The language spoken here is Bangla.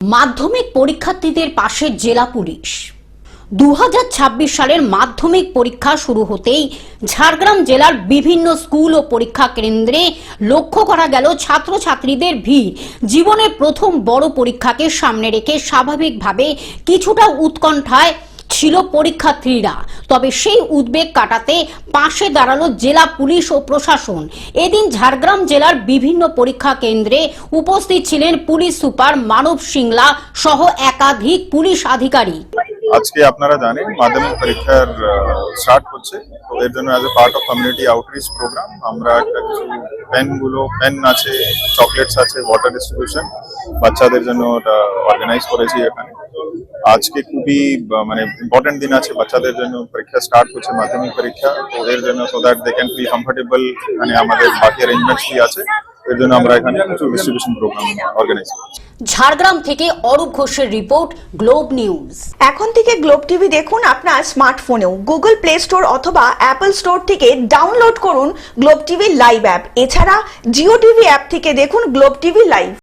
মাধ্যমিক পরীক্ষার্থীদের পাশে জেলা পুলিশ। 2026 সালের মাধ্যমিক পরীক্ষা শুরু হতেই ঝাড়গ্রাম জেলার বিভিন্ন স্কুল ও পরীক্ষা কেন্দ্রে লক্ষ্য করা গেল ছাত্রছাত্রীদের ভিড়। জীবনের প্রথম বড় পরীক্ষাকে সামনে রেখে স্বাভাবিকভাবে কিছুটা উৎকণ্ঠায় ছিল পরীক্ষার্থীরা, তবে সেই উদ্বেগ কাটাতে পাশে দাঁড়ালো জেলা পুলিশ ও প্রশাসন। এদিন ঝাড়গ্রাম জেলার বিভিন্ন পরীক্ষা কেন্দ্রে উপস্থিত ছিলেন পুলিশ সুপার মানব সিংলা সহ একাধিক পুলিশ আধিকারিক। আজকে আপনারা জানেন মাধ্যমিক পরীক্ষার স্টার্ট হচ্ছে, তো এর জন্য as a part of community outreach programme আমরা একটা কিছু পেন আছে, চকলেটস আছে, ওয়াটার ডিস্ট্রিবিউশন বাচ্চাদের জন্য ওটা অর্গানাইজ করেছি এখানে। আজকে খুবই ইম্পর্টেন্ট দিন আছে বাচ্চাদের জন্য, পরীক্ষা স্টার্ট হচ্ছে মাধ্যমিক পরীক্ষা, তো এর জন্য so that they can feel comfortable. আমাদের বাকি অ্যারেঞ্জমেন্টস কি আছে, এর জন্য আমরা এখানে কিছু ডিস্ট্রিবিউশন প্রোগ্রাম অর্গানাইজ করছি। ঝাড়গ্রাম থেকে অরূপ ঘোষের রিপোর্ট, গ্লোব নিউজ। এখন থেকে গ্লোব টিভি দেখুন আপনার স্মার্টফোনেও। গুগল প্লে স্টোর অথবা অ্যাপল স্টোর থেকে ডাউনলোড করুন গ্লোব টিভি লাইভ অ্যাপ। এছাড়া জিও টিভি অ্যাপ থেকে দেখুন গ্লোব টিভি লাইভ।